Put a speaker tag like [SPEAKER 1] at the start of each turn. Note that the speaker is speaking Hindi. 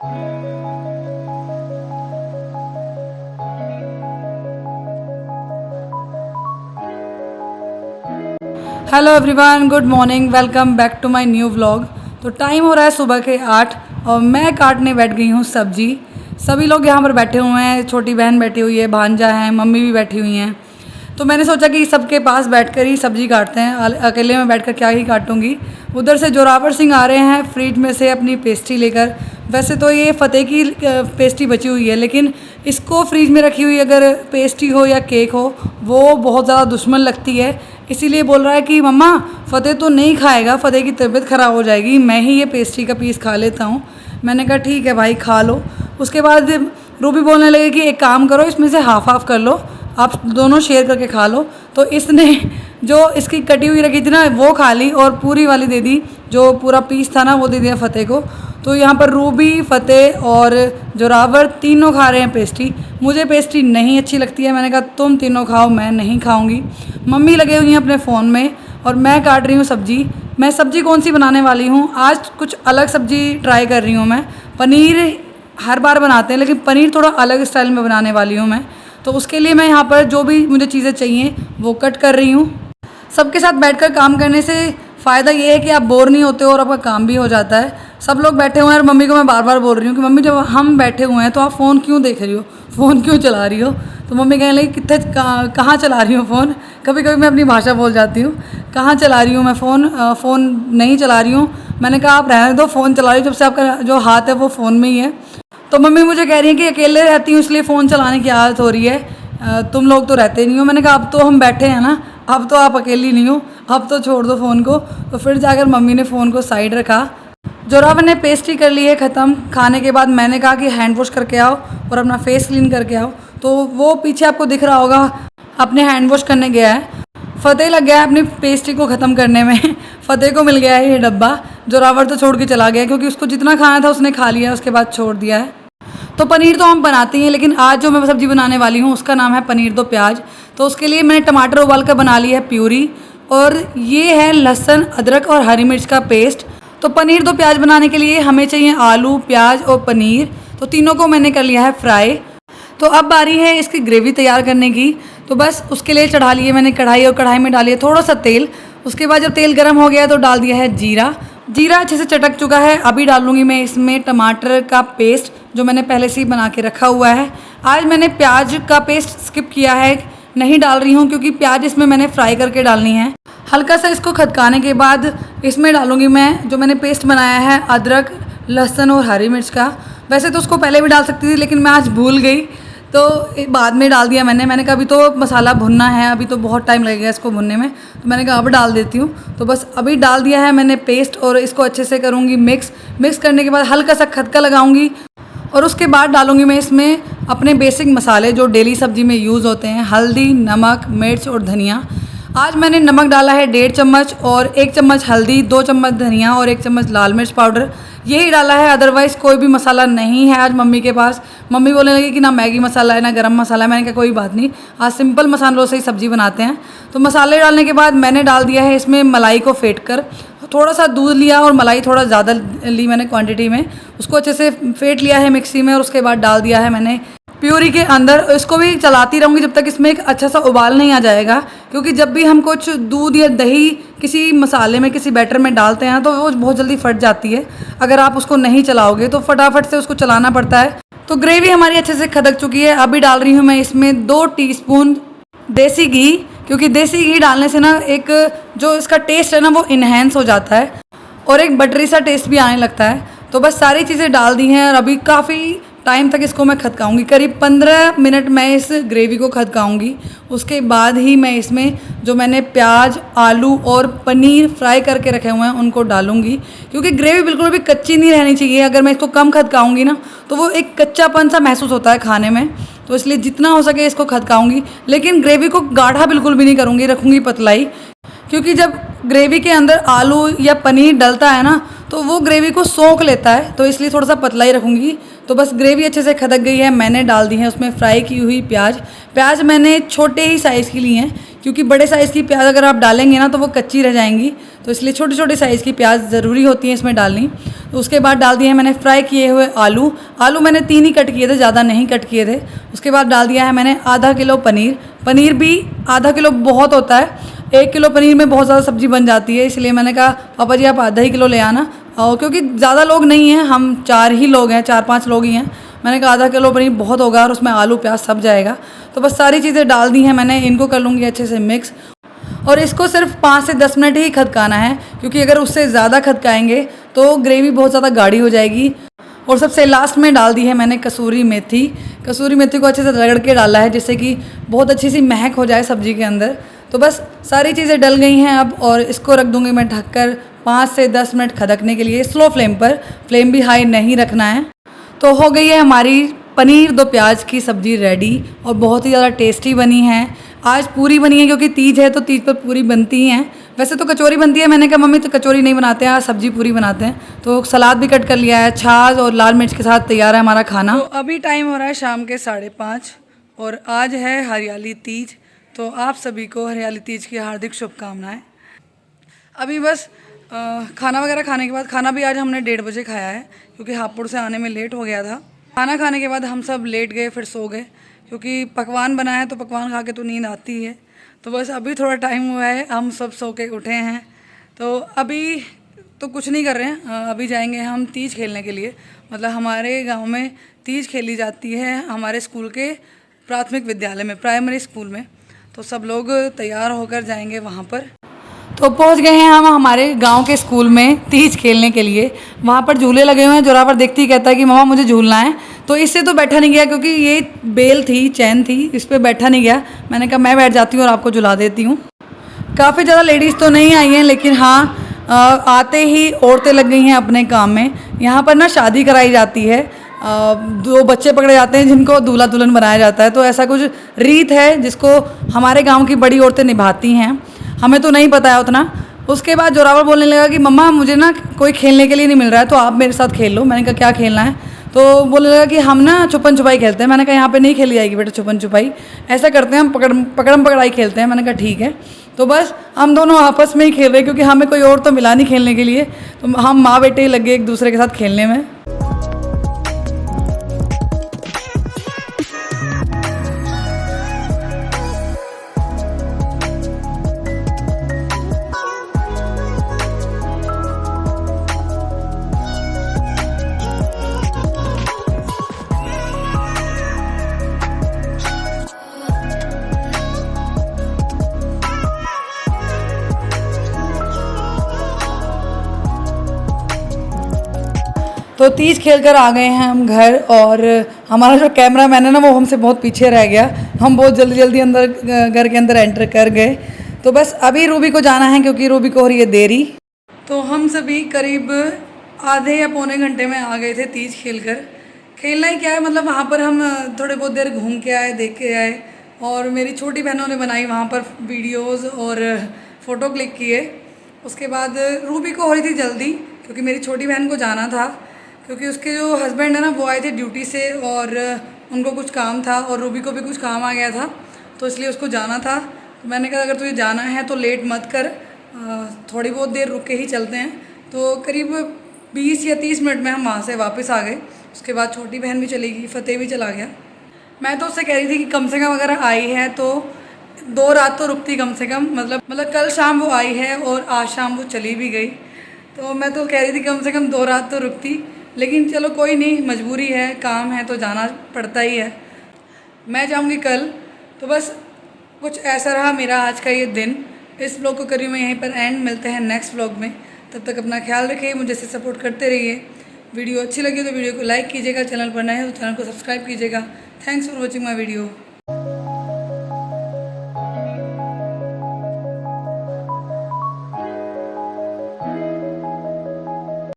[SPEAKER 1] Hello everyone, good morning, welcome back to my new vlog. तो टाइम हो रहा है सुबह के 8 और मैं काटने बैठ गई हूँ सब्जी। सभी लोग यहाँ पर बैठे हुए हैं, छोटी बहन बैठी हुई है, भांजा है, मम्मी भी बैठी हुई हैं। तो मैंने सोचा कि सबके पास बैठकर ही सब्जी काटते हैं, अकेले में बैठकर क्या ही काटूंगी। उधर से जोरावर सिंह आ रहे हैं फ्रिज में से अपनी पेस्ट्री लेकर। वैसे तो ये फ़तेह की पेस्ट्री बची हुई है, लेकिन इसको फ्रिज में रखी हुई अगर पेस्ट्री हो या केक हो वो बहुत ज़्यादा दुश्मन लगती है। इसीलिए बोल रहा है कि मम्मा फ़तेह तो नहीं खाएगा, फ़तेह की तबीयत ख़राब हो जाएगी, मैं ही ये पेस्ट्री का पीस खा लेता हूँ। मैंने कहा ठीक है भाई, खा लो। उसके बाद रूबी बोलने लगे कि एक काम करो, इसमें से हाफ़ हाफ़ कर लो, आप दोनों शेयर करके खा लो। तो इसने जो इसकी कटी हुई रखी थी ना वो खा ली और पूरी वाली दे दी, जो पूरा पीस था ना वो दे दिया फ़तेह को। तो यहाँ पर रूबी, फ़तेह और जोरावर तीनों खा रहे हैं पेस्ट्री। मुझे पेस्ट्री नहीं अच्छी लगती है, मैंने कहा तुम तीनों खाओ, मैं नहीं खाऊंगी। मम्मी लगे हुई हैं अपने फ़ोन में और मैं काट रही हूँ सब्ज़ी। मैं सब्ज़ी कौन सी बनाने वाली हूँ, आज कुछ अलग सब्ज़ी ट्राई कर रही हूँ मैं। पनीर हर बार बनाते हैं, लेकिन पनीर थोड़ा अलग स्टाइल में बनाने वाली हूँ मैं। तो उसके लिए मैं यहाँ पर जो भी मुझे चीज़ें चाहिए वो कट कर रही हूँ। सबके साथ बैठकर काम करने से फ़ायदा ये है कि आप बोर नहीं होते हो और आपका काम भी हो जाता है। सब लोग बैठे हुए हैं और मम्मी को मैं बार बार बोल रही हूँ कि मम्मी जब हम बैठे हुए हैं तो आप फ़ोन क्यों देख रही हो, फ़ोन क्यों चला रही हो। तो मम्मी कहने लगी कितने कहाँ चला रही हूँ फ़ोन। कभी कभी मैं अपनी भाषा बोल जाती हूँ, कहाँ चला रही हूँ मैं फ़ोन नहीं चला रही हूँ। मैंने कहा आप रहने दो, फ़ोन चला रही हूँ, जब से आपका जो हाथ है वो फ़ोन में ही है। तो मम्मी मुझे कह रही है कि अकेले रहती हूँ इसलिए फ़ोन चलाने की आदत हो रही है, तुम लोग तो रहते नहीं हो। मैंने कहा अब तो हम बैठे हैं ना, अब तो आप अकेली नहीं हो, अब तो छोड़ दो फ़ोन को। तो फिर जाकर मम्मी ने फ़ोन को साइड रखा। जोरावर ने पेस्ट्री कर ली है ख़त्म। खाने के बाद मैंने कहा कि हैंड वॉश करके आओ और अपना फेस क्लीन करके आओ। तो वो पीछे आपको दिख रहा होगा अपने हैंड वॉश करने गया है। फ़तेह लग गया है अपनी पेस्ट्री को ख़त्म करने में। फ़तेह को मिल गया है ये डब्बा, जोरावर तो छोड़ के चला गया क्योंकि उसको जितना खाना था उसने खा लिया, उसके बाद छोड़ दिया है। तो पनीर तो हम बनाते ही हैं, लेकिन आज जो मैं सब्ज़ी बनाने वाली हूँ उसका नाम है पनीर दो प्याज। तो उसके लिए मैंने टमाटर उबाल कर बना ली है प्यूरी, और ये है लहसुन, अदरक और हरी मिर्च का पेस्ट। तो पनीर दो प्याज बनाने के लिए हमें चाहिए आलू, प्याज और पनीर। तो तीनों को मैंने कर लिया है फ्राई। तो अब बारी है इसकी ग्रेवी तैयार करने की। तो बस उसके लिए चढ़ा लिए मैंने कढ़ाई, और कढ़ाई में डालिए थोड़ा सा तेल। उसके बाद जब तेल गर्म हो गया तो डाल दिया है जीरा। जीरा अच्छे से चटक चुका है, अभी डालूंगी मैं इसमें टमाटर का पेस्ट जो मैंने पहले से ही बना के रखा हुआ है। आज मैंने प्याज का पेस्ट स्किप किया है, नहीं डाल रही हूँ क्योंकि प्याज इसमें मैंने फ्राई करके डालनी है। हल्का सा इसको खदकाने के बाद इसमें डालूंगी मैं जो मैंने पेस्ट बनाया है अदरक, लहसुन और हरी मिर्च का। वैसे तो उसको पहले भी डाल सकती थी, लेकिन मैं आज भूल गई तो बाद में डाल दिया मैंने कहा अभी तो मसाला भुनना है, अभी तो बहुत टाइम लगेगा इसको भुनने में, तो मैंने कहा अब डाल देती हूँ। तो बस अभी डाल दिया है मैंने पेस्ट और इसको अच्छे से करूँगी मिक्स करने के बाद हल्का सा खदका लगाऊंगी, और उसके बाद डालूंगी मैं इसमें अपने बेसिक मसाले जो डेली सब्जी में यूज़ होते हैं, हल्दी, नमक, मिर्च और धनिया। आज मैंने नमक डाला है 1.5 चम्मच, और 1 चम्मच हल्दी, 2 चम्मच धनिया और 1 चम्मच लाल मिर्च पाउडर, यही डाला है। अदरवाइज़ कोई भी मसाला नहीं है आज मम्मी के पास। मम्मी बोलने लगी कि ना मैगी मसाला है ना गरम मसाला है। मैंने कहा कोई बात नहीं, आज सिंपल मसालों से ही सब्ज़ी बनाते हैं। तो मसाले डालने के बाद मैंने डाल दिया है इसमें मलाई को फेंट कर। थोड़ा सा दूध लिया और मलाई थोड़ा ज़्यादा ली मैंने क्वांटिटी में, उसको अच्छे से फेंट लिया है मिक्सी में, और उसके बाद डाल दिया है मैंने प्यूरी के अंदर। इसको भी चलाती रहूँगी जब तक इसमें एक अच्छा सा उबाल नहीं आ जाएगा, क्योंकि जब भी हम कुछ दूध या दही किसी मसाले में, किसी बैटर में डालते हैं तो वो बहुत जल्दी फट जाती है। अगर आप उसको नहीं चलाओगे तो फटाफट से उसको चलाना पड़ता है। तो ग्रेवी हमारी अच्छे से खदक चुकी है। अभी डाल रही हूँ मैं इसमें 2 टीस्पून देसी घी, क्योंकि देसी घी डालने से ना एक जो इसका टेस्ट है ना वो इन्हेंस हो जाता है और एक बटरी सा टेस्ट भी आने लगता है। तो बस सारी चीज़ें डाल दी हैं और अभी काफ़ी टाइम तक इसको मैं खदकाऊंगी, करीब 15 मिनट मैं इस ग्रेवी को खदकाऊंगी। उसके बाद ही मैं इसमें जो मैंने प्याज, आलू और पनीर फ्राई करके रखे हुए हैं उनको डालूंगी, क्योंकि ग्रेवी बिल्कुल भी कच्ची नहीं रहनी चाहिए। अगर मैं इसको कम खदकाऊंगी ना तो वो एक कच्चापन सा महसूस होता है खाने में, तो इसलिए जितना हो सके इसको खदकाऊंगी। लेकिन ग्रेवी को गाढ़ा बिल्कुल भी नहीं करूँगी, रखूँगी पतलाई, क्योंकि जब ग्रेवी के अंदर आलू या पनीर डलता है ना तो वो ग्रेवी को सोख लेता है, तो इसलिए थोड़ा सा पतला ही रखूँगी। तो बस ग्रेवी अच्छे से खदक गई है, मैंने डाल दी है उसमें फ्राई की हुई प्याज मैंने छोटे ही साइज़ की ली हैं, क्योंकि बड़े साइज़ की प्याज अगर आप डालेंगे ना तो वो कच्ची रह जाएंगी, तो इसलिए छोटे छोटे साइज़ की प्याज ज़रूरी होती है इसमें डालनी। उसके बाद डाल दिए हैं मैंने फ्राई किए हुए आलू। आलू मैंने 3 ही कट किए थे, ज़्यादा नहीं कट किए थे। उसके बाद डाल दिया है मैंने आधा किलो पनीर। पनीर भी आधा किलो बहुत होता है, 1 किलो पनीर में बहुत ज़्यादा सब्ज़ी बन जाती है, इसलिए मैंने कहा पापा जी आप आधा ही किलो ले आना। और क्योंकि ज़्यादा लोग नहीं हैं, हम 4 ही लोग हैं, 4-5 लोग ही हैं। मैंने कहा आधा किलो पनीर बहुत होगा और उसमें आलू प्याज सब जाएगा। तो बस सारी चीज़ें डाल दी हैं मैंने, इनको कर लूँगी अच्छे से मिक्स। और इसको सिर्फ 5 से 10 मिनट ही खदकाना है, क्योंकि अगर उससे ज़्यादा खदकाएंगे तो ग्रेवी बहुत ज़्यादा गाढ़ी हो जाएगी। और सबसे लास्ट में डाल दी है मैंने कसूरी मेथी। कसूरी मेथी को अच्छे से रगड़ के डाला है, जिससे कि बहुत अच्छी सी महक हो जाए सब्ज़ी के अंदर। तो बस सारी चीज़ें डल गई हैं अब, और इसको रख दूँगी मैं ढककर 5 से 10 मिनट खदकने के लिए, स्लो फ्लेम पर। फ्लेम भी हाई नहीं रखना है। तो हो गई है हमारी पनीर दो प्याज की सब्ज़ी रेडी, और बहुत ही ज़्यादा टेस्टी बनी है। आज पूरी बनी है क्योंकि तीज है, तो तीज पर पूरी बनती हैं। वैसे तो कचौरी बनती है, मैंने कहा मम्मी तो कचौरी नहीं बनाते हैं, आज सब्ज़ी पूरी बनाते हैं। तो सलाद भी कट कर लिया है, छाछ और लाल मिर्च के साथ तैयार है हमारा खाना। तो अभी टाइम हो रहा है शाम के 5:30, और आज है हरियाली तीज। तो आप सभी को हरियाली तीज की हार्दिक शुभकामनाएँ। अभी बस खाना वगैरह खाने के बाद, खाना भी आज हमने 1:30 बजे खाया है, क्योंकि हापुड़ से आने में लेट हो गया था। खाना खाने के बाद हम सब लेट गए, फिर सो गए, क्योंकि पकवान बना है तो पकवान खा के तो नींद आती है। तो बस अभी थोड़ा टाइम हुआ है, हम सब सो के उठे हैं। तो अभी तो कुछ नहीं कर रहे हैं, अभी जाएंगे हम तीज खेलने के लिए। मतलब हमारे गांव में तीज खेली जाती है हमारे स्कूल के प्राथमिक विद्यालय में, प्राइमरी स्कूल में। तो सब लोग तैयार होकर जाएंगे वहाँ पर। तो पहुंच गए हैं हम हमारे गांव के स्कूल में तीज खेलने के लिए। वहाँ पर झूले लगे हुए हैं, जोरावर देखते ही कहता है कि मम्मा मुझे झूलना है। तो इससे तो बैठा नहीं गया, क्योंकि ये बेल थी, चैन थी, इस पर बैठा नहीं गया। मैंने कहा मैं बैठ जाती हूँ और आपको झुला देती हूँ। काफ़ी ज़्यादा लेडीज़ तो नहीं आई हैं, लेकिन हाँ आते ही औरतें लग गई हैं अपने काम में। यहाँ पर ना शादी कराई जाती है, 2 बच्चे पकड़े जाते हैं जिनको दूल्हा दुल्हन बनाया जाता है। तो ऐसा कुछ रीत है जिसको हमारे गाँव की बड़ी औरतें निभाती हैं, हमें तो नहीं पता है उतना। उसके बाद जोरावर बोलने लगा कि मम्मा मुझे ना कोई खेलने के लिए नहीं मिल रहा है, तो आप मेरे साथ खेल लो। मैंने कहा क्या खेलना है? तो बोलने लगा कि हम ना छुपन छुपाई खेलते हैं। मैंने कहा यहाँ पे नहीं खेली जाएगी बेटा छुपन छुपाई, ऐसा करते हैं हम पकड़म पकड़ाई खेलते हैं। मैंने कहा ठीक है। तो बस हम दोनों आपस में ही खेल रहे, क्योंकि हमें कोई और तो मिला नहीं खेलने के लिए। तो हम माँ बेटे ही लगे एक दूसरे के साथ खेलने में। तो तीज खेल कर आ गए हैं हम घर, और हमारा जो कैमरा मैन है ना वो हमसे बहुत पीछे रह गया। हम बहुत जल्दी जल्दी अंदर घर के अंदर एंटर कर गए। तो बस अभी रूबी को जाना है, क्योंकि रूबी को हो रही है देरी। तो हम सभी करीब आधे या पौने घंटे में आ गए थे तीज खेल कर। खेलना ही क्या है, मतलब वहाँ पर हम थोड़े बहुत देर घूम के आए, देख के आए, और मेरी छोटी बहनों ने बनाई वहाँ पर वीडियोज़ और फ़ोटो क्लिक किए। उसके बाद रूबी को हो रही थी जल्दी, क्योंकि मेरी छोटी बहन को जाना था, क्योंकि उसके जो हस्बैंड है ना वो आए थे ड्यूटी से, और उनको कुछ काम था, और रूबी को भी कुछ काम आ गया था, तो इसलिए उसको जाना था। तो मैंने कहा अगर तुझे जाना है तो लेट मत कर, थोड़ी बहुत देर रुक के ही चलते हैं। तो करीब 20 या 30 मिनट में हम वहाँ से वापस आ गए। उसके बाद छोटी बहन भी चली गई, फतेह भी चला गया। मैं तो उससे कह रही थी कि कम से कम अगर आई है तो 2 रात तो रुकती कम से कम, मतलब कल शाम वो आई है और आज शाम वो चली भी गई। तो मैं तो कह रही थी कम से कम 2 रात तो रुकती, लेकिन चलो कोई नहीं, मजबूरी है, काम है तो जाना पड़ता ही है। मैं जाऊंगी कल। तो बस कुछ ऐसा रहा मेरा आज का ये दिन। इस व्लॉग को करी मैं यहीं पर एंड, मिलते हैं नेक्स्ट व्लॉग में। तब तक अपना ख्याल रखिए, मुझे से सपोर्ट करते रहिए। वीडियो अच्छी लगी तो वीडियो को लाइक कीजिएगा, चैनल पर नए हो तो चैनल को सब्सक्राइब कीजिएगा। Thanks for watching my video.